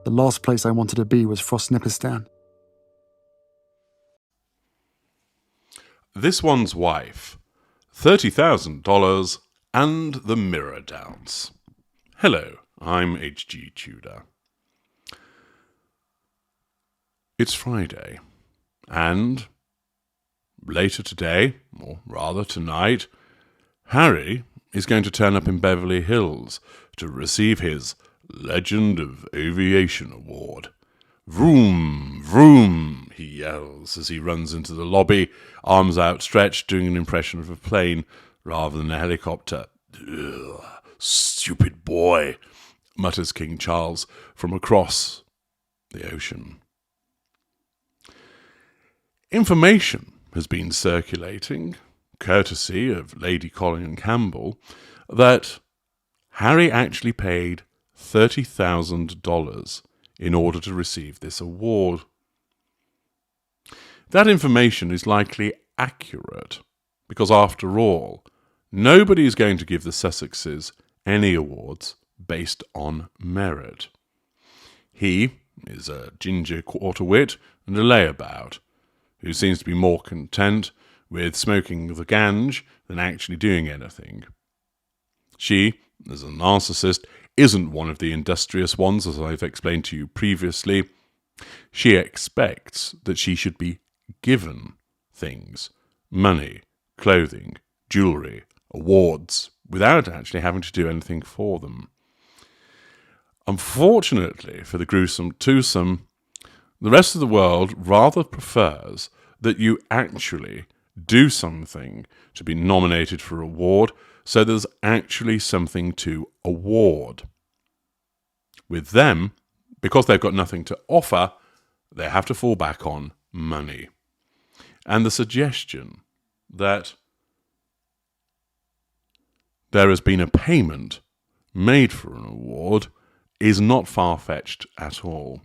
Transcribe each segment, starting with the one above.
The last place I wanted to be was Frostnipistan. This One's Wife, $30,000 and the Mirror Dance. Hello, I'm H.G. Tudor. It's Friday, and later today, or rather tonight, Harry is going to turn up in Beverly Hills to receive his Legend of Aviation Award. Vroom, vroom, he yells as he runs into the lobby, arms outstretched, doing an impression of a plane rather than a helicopter. Ugh, stupid boy, mutters King Charles from across the ocean. Information has been circulating, courtesy of Lady Colin Campbell, that Harry actually paid $30,000 in order to receive this award. That information is likely accurate, because after all, nobody is going to give the Sussexes any awards based on merit. He is a ginger quarter-wit and a layabout, who seems to be more content with smoking the ganj than actually doing anything. She, as a narcissist, isn't one of the industrious ones, as I've explained to you previously. She expects that she should be given things, money, clothing, jewellery, awards, without actually having to do anything for them. Unfortunately for the gruesome twosome, the rest of the world rather prefers that you actually do something to be nominated for an award, so there's actually something to award. With them, because they've got nothing to offer, they have to fall back on money. And the suggestion that there has been a payment made for an award is not far-fetched at all.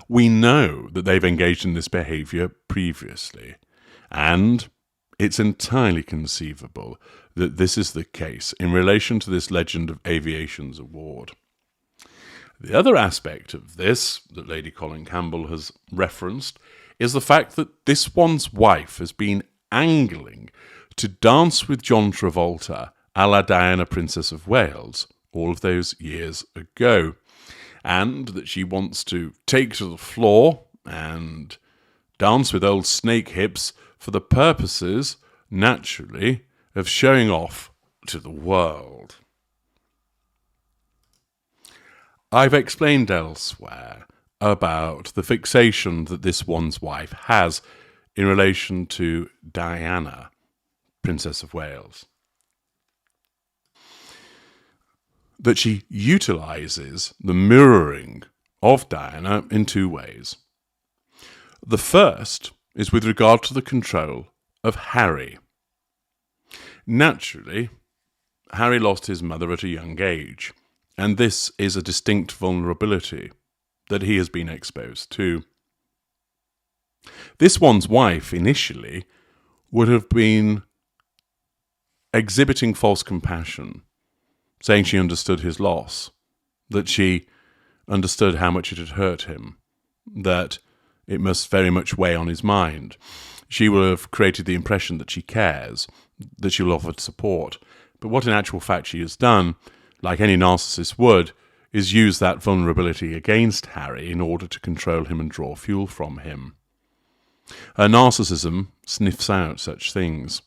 We know that they've engaged in this behaviour previously, and it's entirely conceivable that this is the case in relation to this Legend of Aviation's award. The other aspect of this that Lady Colin Campbell has referenced is the fact that this one's wife has been angling to dance with John Travolta a la Diana, Princess of Wales, all of those years ago, and that she wants to take to the floor and dance with old snake hips for the purposes, naturally, of showing off to the world. I've explained elsewhere about the fixation that this one's wife has in relation to Diana, Princess of Wales. That she utilises the mirroring of Diana in two ways. The first is with regard to the control of Harry. Naturally, Harry lost his mother at a young age, and this is a distinct vulnerability that he has been exposed to. This one's wife initially would have been exhibiting false compassion, saying she understood his loss, that she understood how much it had hurt him, that it must very much weigh on his mind. She will have created the impression that she cares, that she will offer support. But what in actual fact she has done, like any narcissist would, is use that vulnerability against Harry in order to control him and draw fuel from him. Her narcissism sniffs out such things.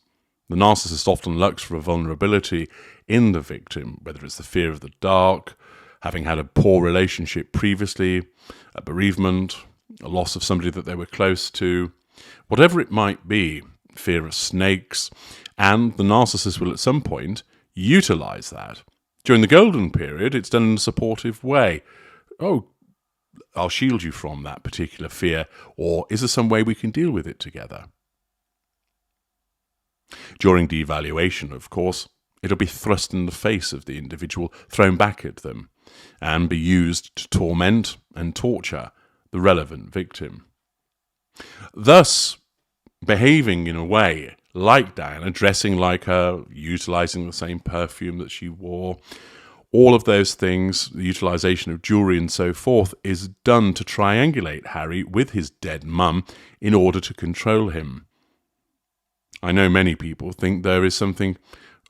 The narcissist often looks for a vulnerability in the victim, whether it's the fear of the dark, having had a poor relationship previously, a bereavement, a loss of somebody that they were close to, whatever it might be, fear of snakes, and the narcissist will at some point utilize that. During the golden period, it's done in a supportive way. Oh, I'll shield you from that particular fear, or is there some way we can deal with it together? During devaluation, of course, it'll be thrust in the face of the individual, thrown back at them, and be used to torment and torture the relevant victim. Thus, behaving in a way like Diana, dressing like her, utilising the same perfume that she wore, all of those things, the utilisation of jewellery and so forth, is done to triangulate Harry with his dead mum in order to control him. I know many people think there is something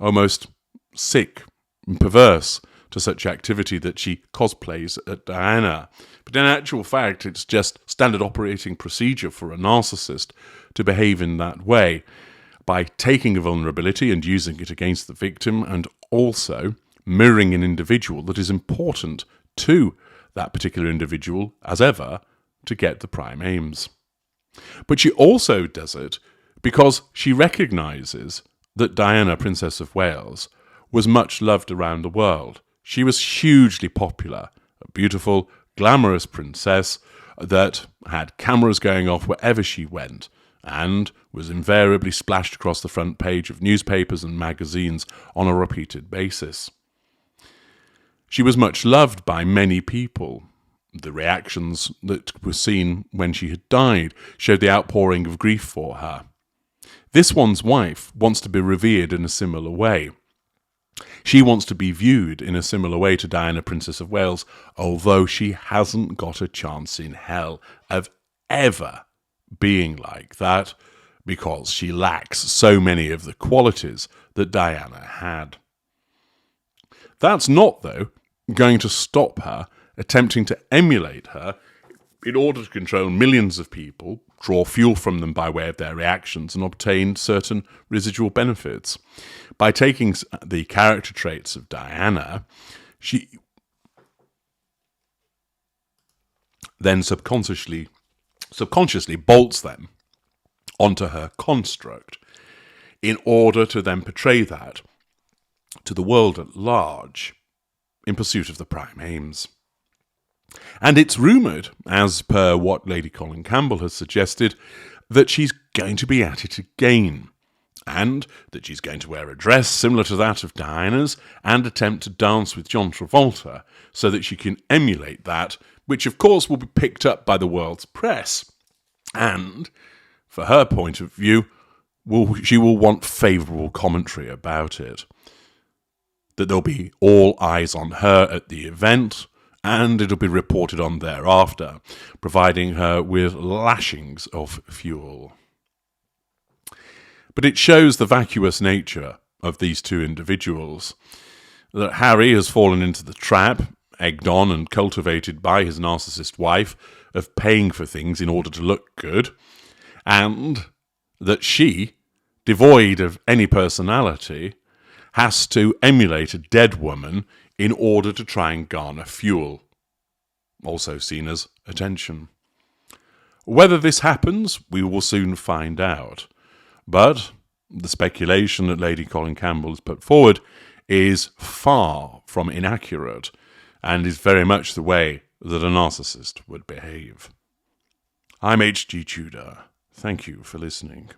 almost sick and perverse to such activity that she cosplays at Diana, but in actual fact it's just standard operating procedure for a narcissist to behave in that way, by taking a vulnerability and using it against the victim, and also mirroring an individual that is important to that particular individual as ever to get the prime aims. But she also does it because she recognises that Diana, Princess of Wales, was much loved around the world. She was hugely popular, a beautiful, glamorous princess that had cameras going off wherever she went, and was invariably splashed across the front page of newspapers and magazines on a repeated basis. She was much loved by many people. The reactions that were seen when she had died showed the outpouring of grief for her. This one's wife wants to be revered in a similar way. She wants to be viewed in a similar way to Diana, Princess of Wales, although she hasn't got a chance in hell of ever being like that, because she lacks so many of the qualities that Diana had. That's not, though, going to stop her attempting to emulate her in order to control millions of people, draw fuel from them by way of their reactions, and obtain certain residual benefits. By taking the character traits of Diana, she then subconsciously bolts them onto her construct in order to then portray that to the world at large in pursuit of the prime aims. And it's rumoured, as per what Lady Colin Campbell has suggested, that she's going to be at it again, and that she's going to wear a dress similar to that of Diana's and attempt to dance with John Travolta so that she can emulate that, which of course will be picked up by the world's press. And, for her point of view, she will want favourable commentary about it. That there'll be all eyes on her at the event, and it'll be reported on thereafter, providing her with lashings of fuel. But it shows the vacuous nature of these two individuals, that Harry has fallen into the trap, egged on and cultivated by his narcissist wife, of paying for things in order to look good, and that she, devoid of any personality, has to emulate a dead woman in order to try and garner fuel, also seen as attention. Whether this happens, we will soon find out. But the speculation that Lady Colin Campbell has put forward is far from inaccurate, and is very much the way that a narcissist would behave. I'm H.G. Tudor. Thank you for listening.